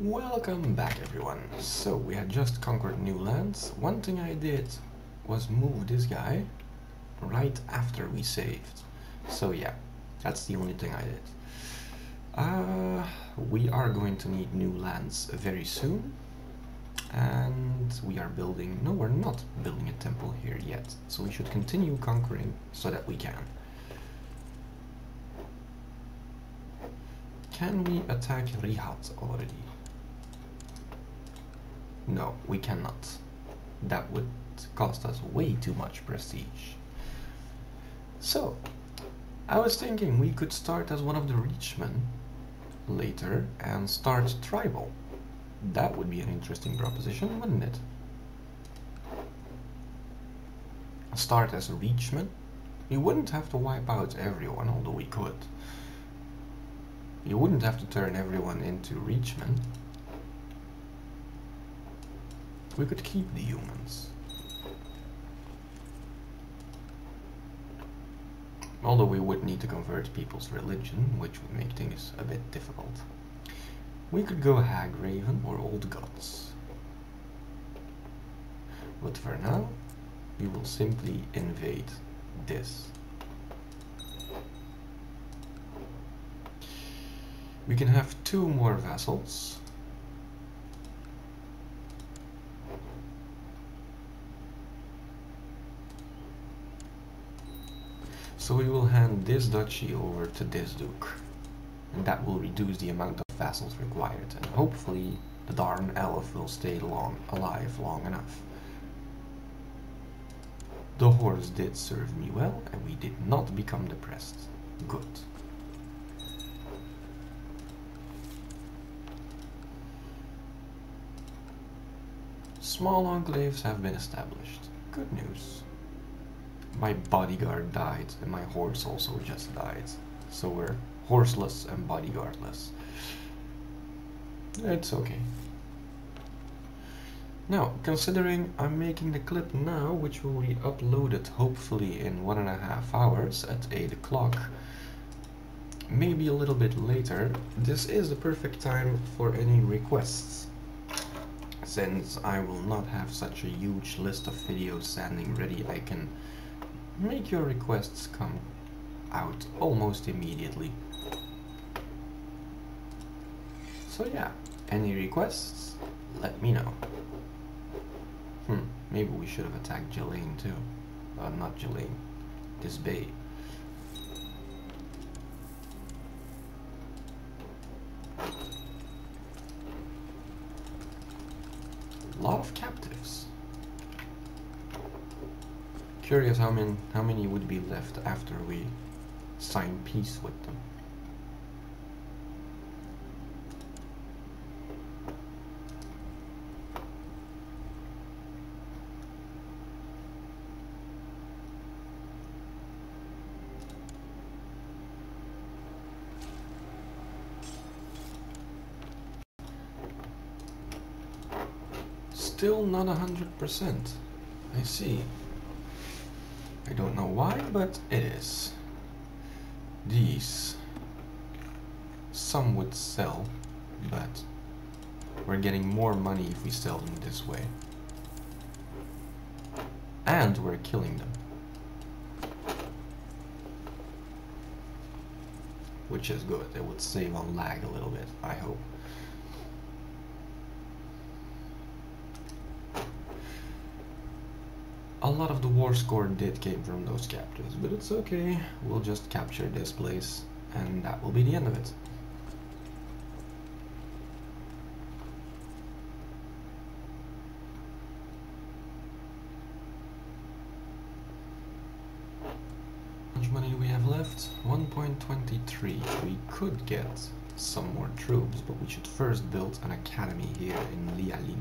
Welcome back everyone. So we had just conquered new lands. One thing I did was move this guy right after we saved. So yeah, that's the only thing I did. We are going to need new lands very soon. And we are building... No, we're not building a temple here yet. So we should continue conquering so that we can. Can we attack Rihat already? No, we cannot. That would cost us way too much prestige. So, I was thinking we could start as one of the Reachmen later and start tribal. That would be an interesting proposition, wouldn't it? Start as a Reachman. We wouldn't have to wipe out everyone, although we could. You wouldn't have to turn everyone into Reachmen. We could keep the humans. Although we would need to convert people's religion, which would make things a bit difficult. We could go Hag Raven or Old Gods. But for now, we will simply invade this. We can have 2 more vassals. So we will hand this duchy over to this duke, and that will reduce the amount of vassals required, and hopefully the darn elf will stay alive long enough. The horse did serve me well, and we did not become depressed. Good. Small enclaves have been established. Good news. My bodyguard died, and my horse also just died. So we're horseless and bodyguardless. It's okay. Now, considering I'm making the clip now, which will be uploaded hopefully in 1.5 hours at 8 o'clock, maybe a little bit later, this is the perfect time for any requests. Since I will not have such a huge list of videos standing ready, I can make your requests come out almost immediately. So yeah, any requests, let me know. Maybe we should have attacked Jelaine too. Not Jelaine, this bay. A lot of captives. Curious how many would be left after we sign peace with them. Still not 100%. I see. I don't know why, but it is. These, some would sell, but we're getting more money if we sell them this way. And we're killing them. Which is good. It would save on lag a little bit, I hope. A lot of the war score did came from those captives, but it's okay. We'll just capture this place, and that will be the end of it. How much money do we have left? 1.23. We could get some more troops, but we should first build an academy here in Lialin.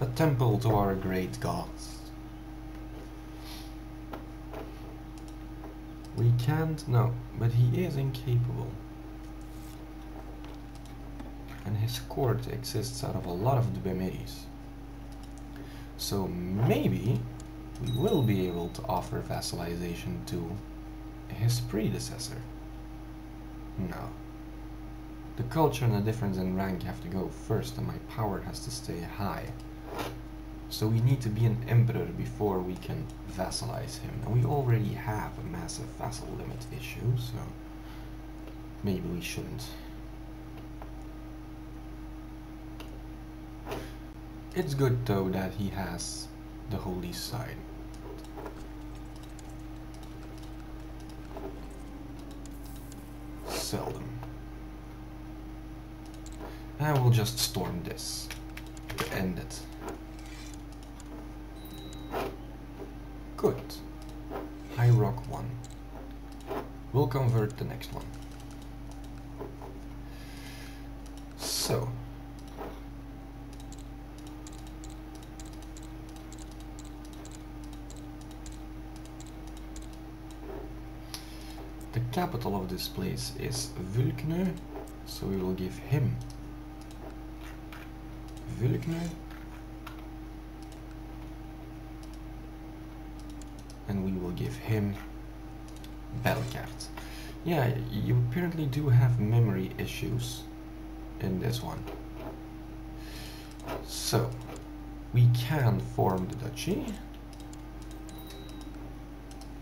A temple to our great gods. We can't, no, but he is incapable. And his court exists out of a lot of Dwemeris. So maybe we will be able to offer vassalization to his predecessor. No. The culture and the difference in rank have to go first, and my power has to stay high. So we need to be an emperor before we can vassalize him. And we already have a massive vassal limit issue, so maybe we shouldn't. It's good though that he has the holy side. Seldom. And we'll just storm this to end it. Good. High Rock 1. We'll convert the next one. So. The capital of this place is Vulknö, so we will give him Vulknö. And we will give him Belkart. Yeah, you apparently do have memory issues in this one. So, we can form the duchy.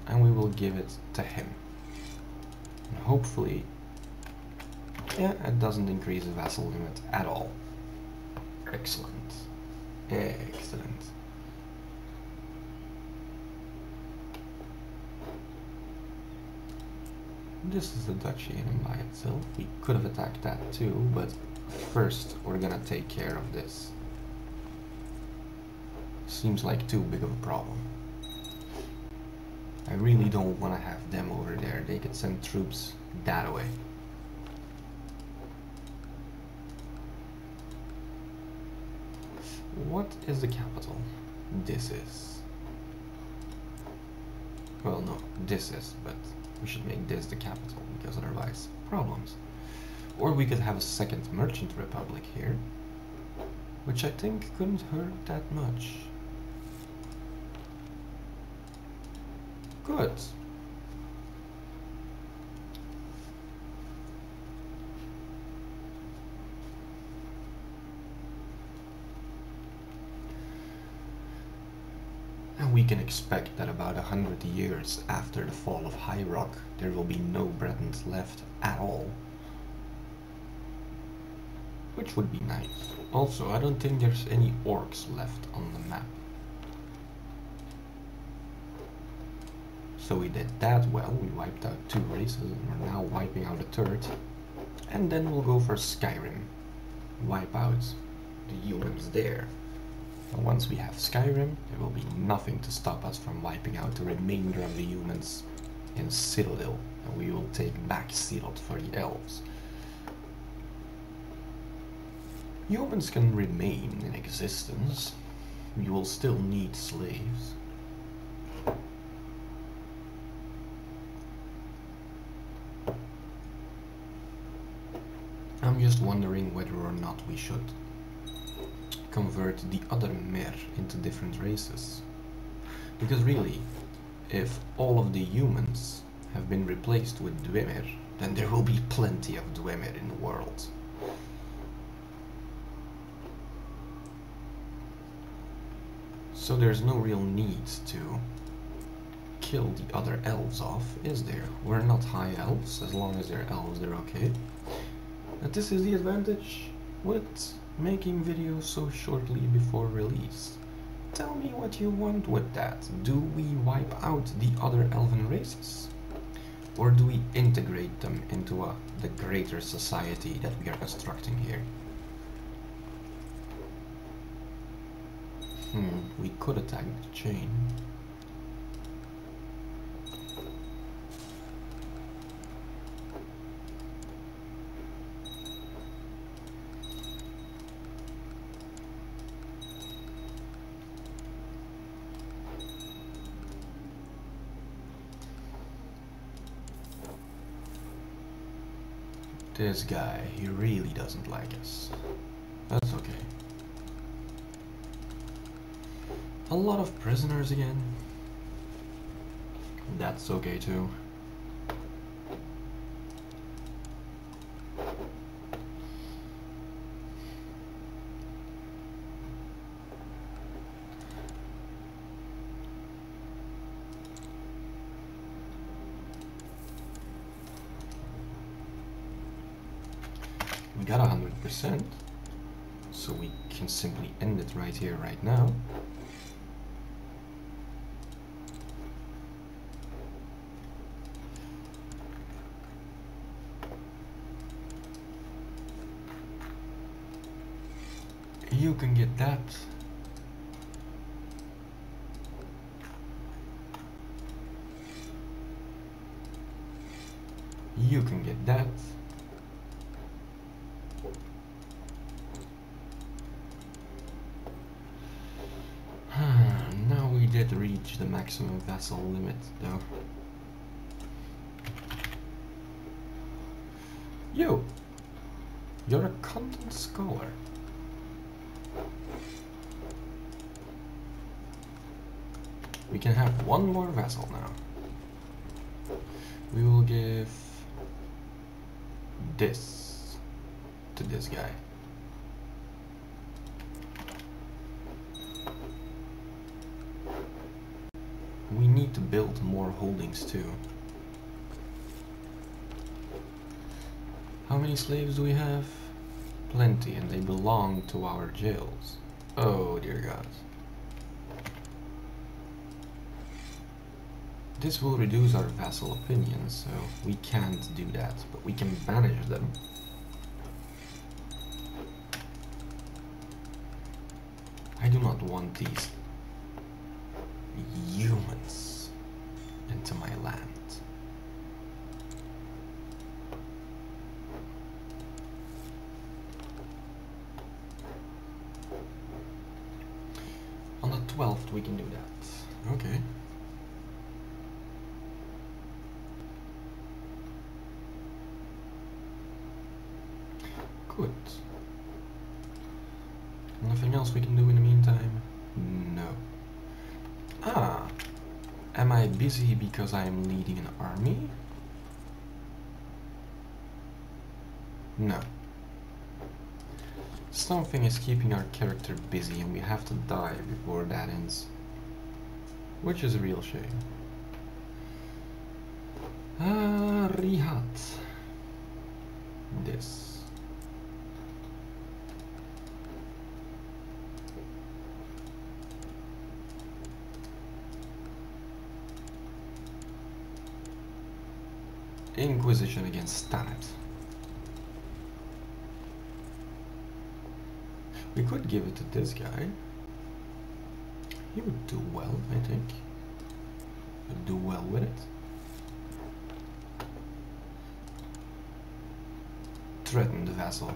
And we will give it to him. And hopefully, yeah, it doesn't increase the vassal limit at all. Excellent. Excellent. This is the duchy in and by itself. We could have attacked that too, but first we're gonna take care of this. Seems like too big of a problem. I really don't want to have them over there. They could send troops that way. What is the capital? This is. Well, no, this is, but we should make this the capital, because otherwise, problems. Or we could have a second merchant republic here, which I think couldn't hurt that much. Good. And we can expect that about 100 years after the fall of High Rock, there will be no Bretons left at all. Which would be nice. Also, I don't think there's any orcs left on the map. So we did that well. We wiped out 2 races and we're now wiping out a third. And then we'll go for Skyrim. Wipe out the humans there. And once we have Skyrim, there will be nothing to stop us from wiping out the remainder of the humans in Citadel. And we will take back Citadel for the elves. Humans can remain in existence. You will still need slaves. I'm just wondering whether or not we should convert the other mer into different races. Because really, if all of the humans have been replaced with Dwemer, then there will be plenty of Dwemer in the world. So there's no real need to kill the other elves off, is there? We're not high elves. As long as they're elves, they're okay. But this is the advantage with making videos so shortly before release. Tell me what you want with that. Do we wipe out the other elven races? Or do we integrate them into the greater society that we are constructing here? We could attack the chain. This guy, he really doesn't like us. That's okay. A lot of prisoners again. That's okay too. We got 100%, so we can simply end it right here, right now. You can get that. You can get that. Now we did reach the maximum vassal limit, though. You're a content scholar. We can have one more vassal now. We will give this to this guy. We need to build more holdings too. How many slaves do we have? Plenty, and they belong to our jails. Oh dear God. This will reduce our vassal opinions, so we can't do that, but we can banish them. I do not want these humans into my land. On the 12th we can do that. Okay. Good. Nothing else we can do in the meantime? No. Ah, am I busy because I am leading an army? No. Something is keeping our character busy and we have to die before that ends. Which is a real shame. Rihat. This. Inquisition against Stanit. We could give it to this guy. He would do well, I think. Would do well with it. Threaten the vassal.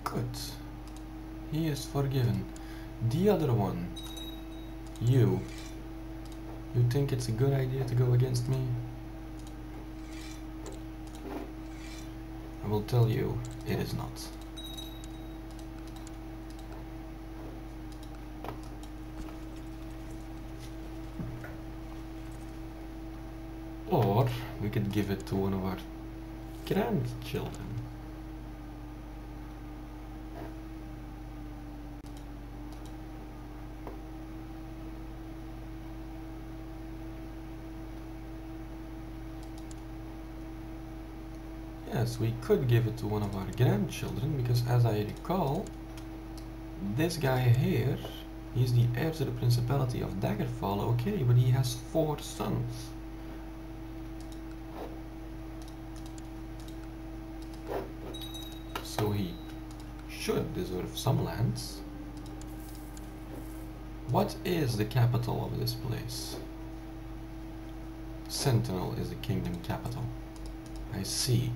Good. He is forgiven. The other one. You think it's a good idea to go against me? I will tell you, it is not. Or we could give it to one of our grandchildren. Yes, we could give it to one of our grandchildren, because as I recall, this guy here, he's the heir to the Principality of Daggerfall, okay, but he has 4 sons. So he should deserve some lands. What is the capital of this place? Sentinel is the kingdom capital. I see.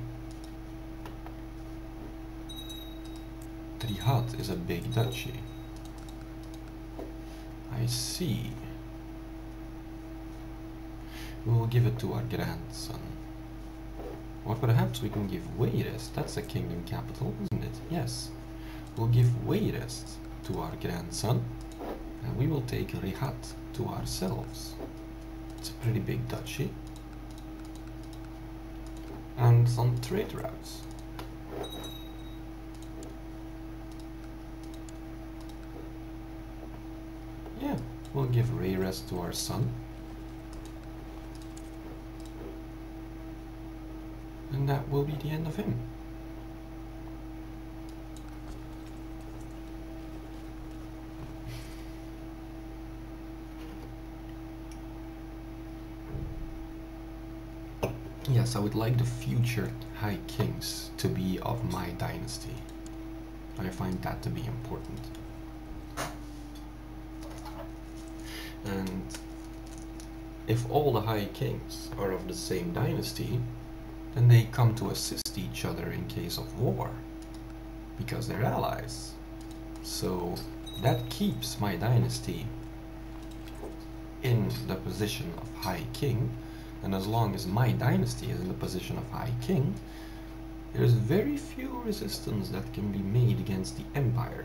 Trihat is a big duchy. I see. We will give it to our grandson. Or perhaps we can give Wayrest. That's a kingdom capital, isn't it? Yes. We'll give Wayrest to our grandson. And we will take Rihat to ourselves. It's a pretty big duchy. And some trade routes. Yeah. We'll give Ray rest to our son. And that will be the end of him. Yes, I would like the future High Kings to be of my dynasty. I find that to be important. And if all the High Kings are of the same dynasty, then they come to assist each other in case of war, because they're allies. So that keeps my dynasty in the position of High King, and as long as my dynasty is in the position of High King, there's very few resistance that can be made against the Empire.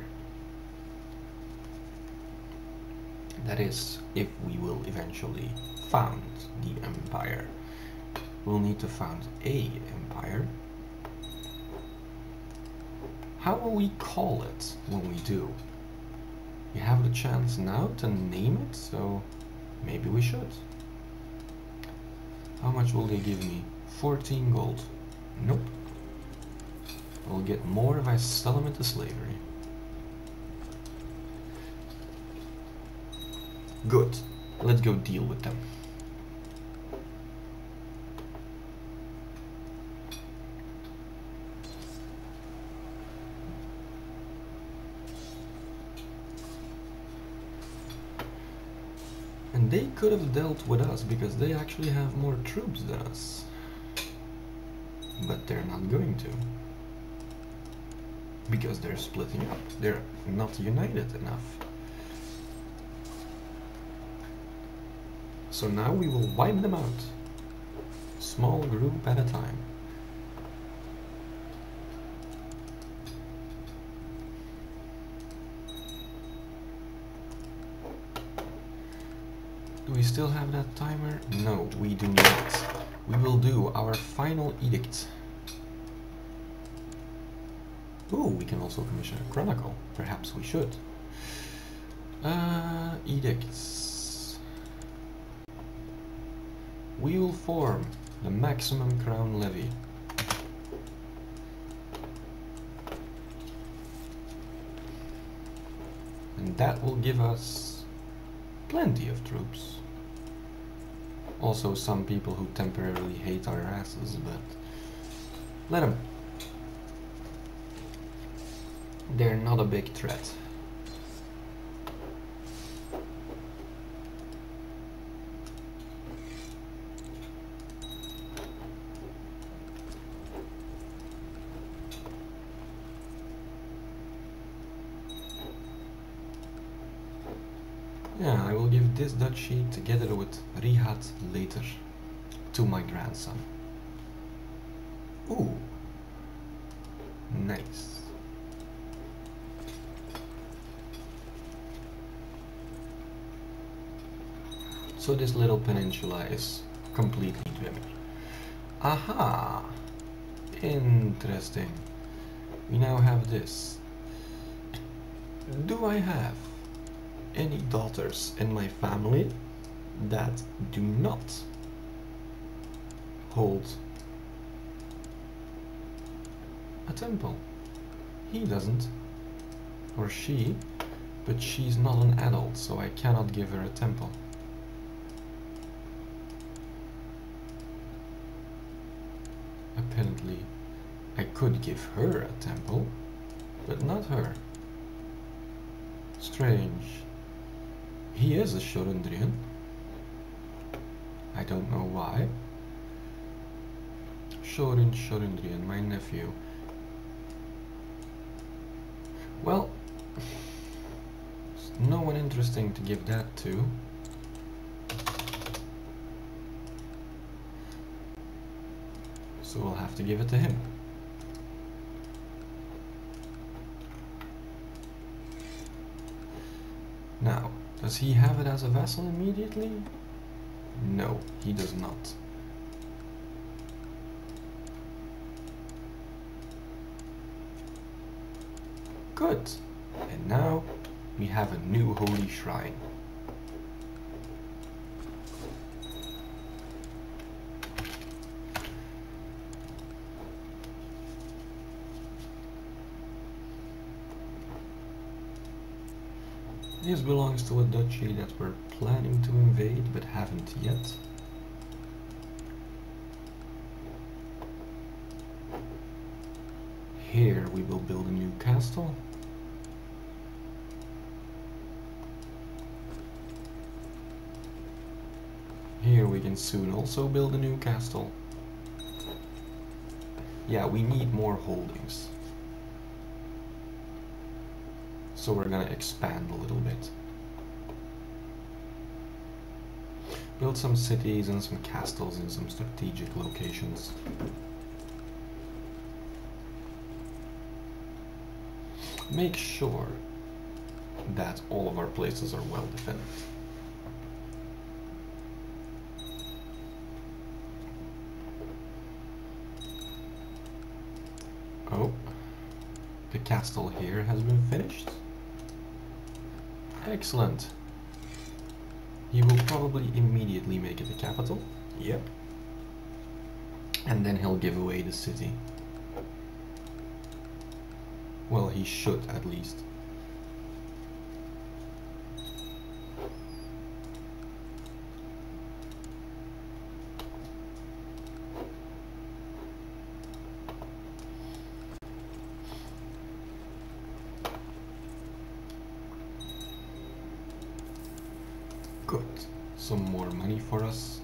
That is, if we will eventually found the Empire. We'll need to found a empire. How will we call it when we do? We have the chance now to name it, so maybe we should. How much will they give me? 14 gold. Nope. I'll get more if I sell them into slavery. Good. Let's go deal with them. And they could have dealt with us because they actually have more troops than us. But they're not going to. Because they're splitting up. They're not united enough. So now we will wipe them out. Small group at a time. Do we still have that timer? No, we do not. We will do our final edict. Ooh, we can also commission a chronicle. Perhaps we should. Edicts. We will form the maximum crown levy. And that will give us plenty of troops. Also some people who temporarily hate our asses, but let them. They're not a big threat. Yeah, I will give this duchy together with Rihad later to my grandson. Ooh, nice. So this little peninsula is completely Dwemer. Aha! Interesting. We now have this. Do I have any daughters in my family that do not hold a temple? He doesn't, or she, but she's not an adult, so I cannot give her a temple. Apparently I could give her a temple, but not her. Strange. He is a Shorundrian. I don't know why. Shorundrian, my nephew. Well, there's no one interesting to give that to. So we'll have to give it to him. Now, does he have it as a vassal immediately? No, he does not. Good. And now we have a new holy shrine. This belongs to a duchy that we're planning to invade but haven't yet. Here we will build a new castle. Here we can soon also build a new castle. Yeah, we need more holdings. So we're gonna expand a little bit. Build some cities and some castles in some strategic locations. Make sure that all of our places are well defended. Oh, the castle here has been finished. Excellent. He will probably immediately make it the capital. Yep. And then he'll give away the city. Well, he should at least. Good. Some more money for us.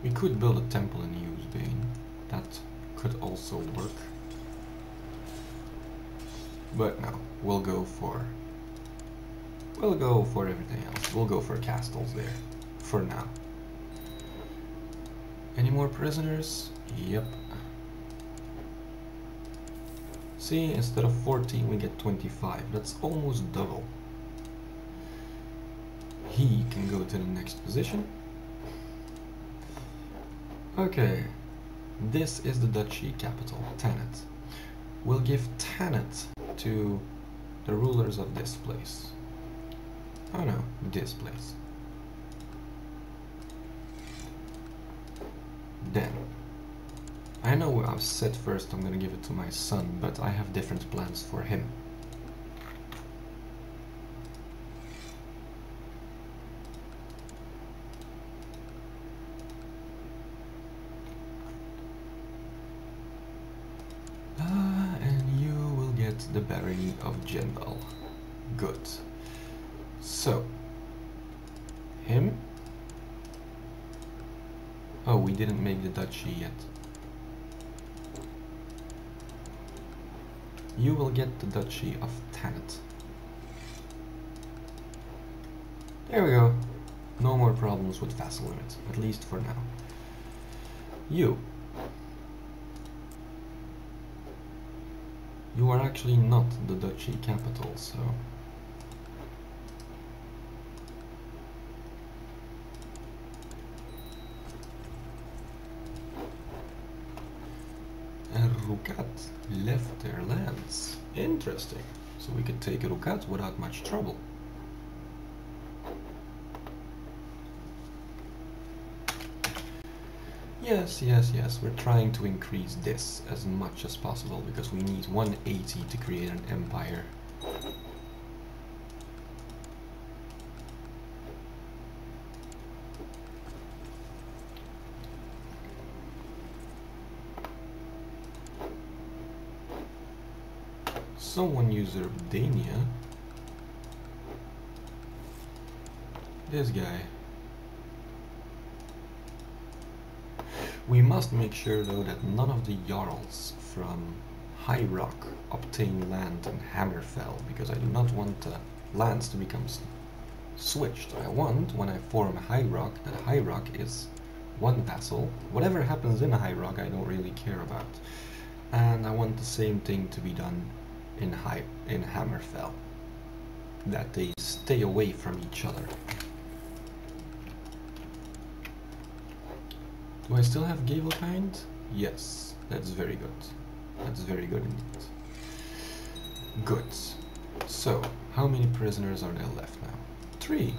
We could build a temple in Usbane. That could also work. But no, we'll go for everything else. We'll go for castles there for now. Any more prisoners? Yep. See, instead of 14 we get 25. That's almost double. He can go to the next position. Okay, this is the duchy capital, Tannet. We'll give Tannet to the rulers of this place. Oh no, this place. Then, I know I've said first I'm gonna give it to my son, but I have different plans for him. The barony of Jendal. Good. So, him? Oh, we didn't make the duchy yet. You will get the duchy of Tannet. There we go. No more problems with vassal limits, at least for now. You. You are actually not the duchy capital, so... And Rukat left their lands. Interesting. So we could take Rukat without much trouble. Yes, yes, yes, we're trying to increase this as much as possible because we need 180 to create an empire. Someone usurped Dania. This guy. We must make sure though that none of the Jarls from High Rock obtain land in Hammerfell, because I do not want the lands to become switched. I want, when I form High Rock, that High Rock is one vassal. Whatever happens in High Rock I don't really care about. And I want the same thing to be done in Hammerfell. That they stay away from each other. Do I still have Gavelkind? Yes, that's very good. That's very good indeed. Good. So, how many prisoners are there left now? 3.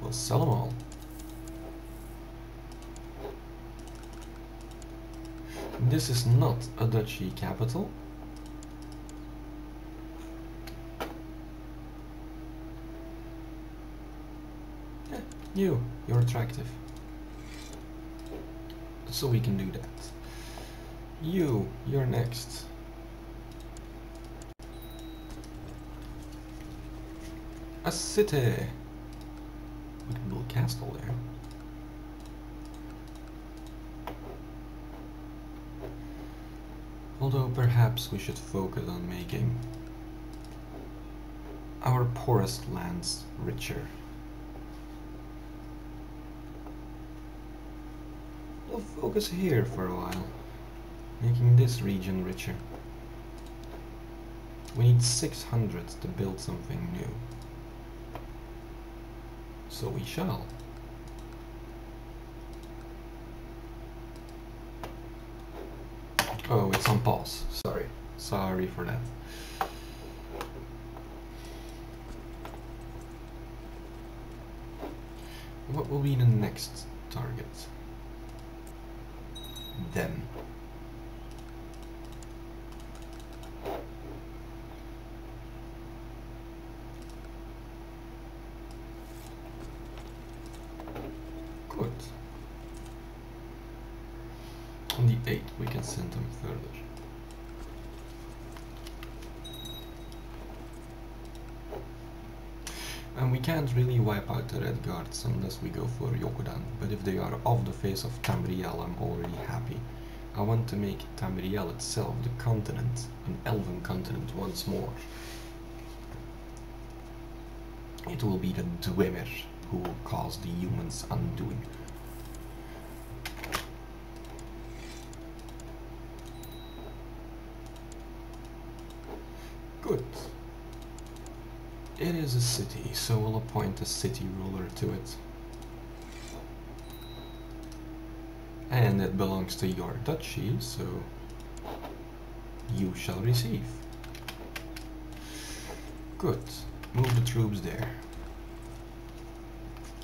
We'll sell them all. This is not a duchy capital. You're attractive. So we can do that. You're next. A city! We can build a castle there. Although perhaps we should focus on making our poorest lands richer. We'll focus here for a while, making this region richer. We need 600 to build something new. So we shall. Oh, it's on pause. Sorry for that. What will be the next target? Them. Good. On the 8th we can send them further. And we can't really wipe out the Red Guards unless we go for Yokudan, but if they are off the face of Tamriel, I'm already happy. I want to make Tamriel itself the continent, an elven continent once more. It will be the Dwemer who will cause the humans' undoing. Good. It is a city, so we'll appoint a city ruler to it. And it belongs to your duchy, so you shall receive. Good. Move the troops there.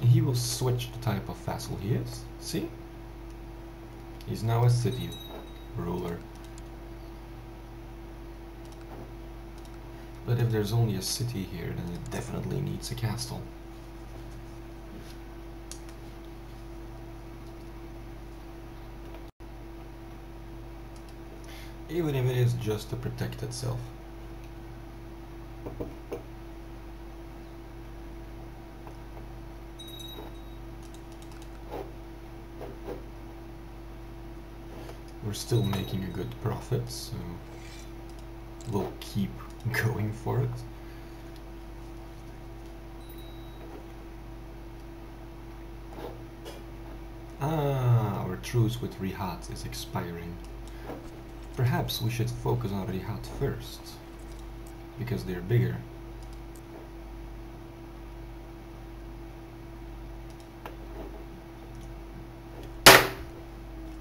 He will switch the type of vassal he is. See? He's now a city ruler. But if there's only a city here, then it definitely needs a castle. Even if it is just to protect itself. We're still making a good profit, so we'll keep going for it. Ah, our truce with Rihat is expiring. Perhaps we should focus on Rihat first, because they're bigger.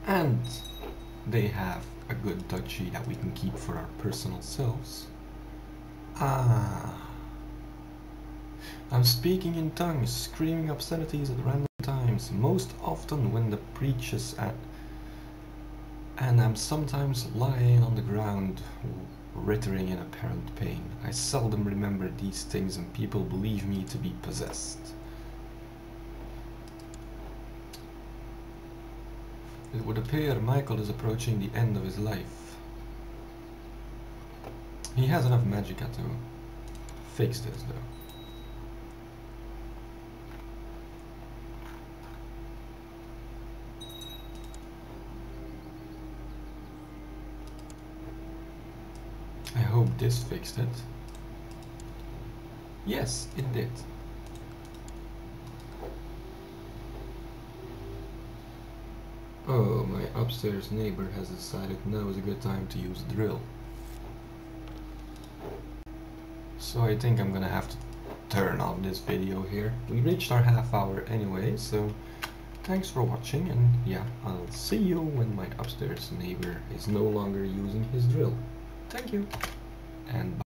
And they have a good duchy that we can keep for our personal selves. Ah. I'm speaking in tongues, screaming obscenities at random times, most often when the preaches at, and I'm sometimes lying on the ground, writhing in apparent pain. I seldom remember these things and people believe me to be possessed. It would appear Michael is approaching the end of his life. He has enough magicka to fix this though. I hope this fixed it. Yes, it did. Oh, my upstairs neighbor has decided now is a good time to use the drill. So I think I'm gonna have to turn off this video here. We reached our half hour anyway, so thanks for watching, and yeah, I'll see you when my upstairs neighbor is no longer using his drill. Thank you, and bye.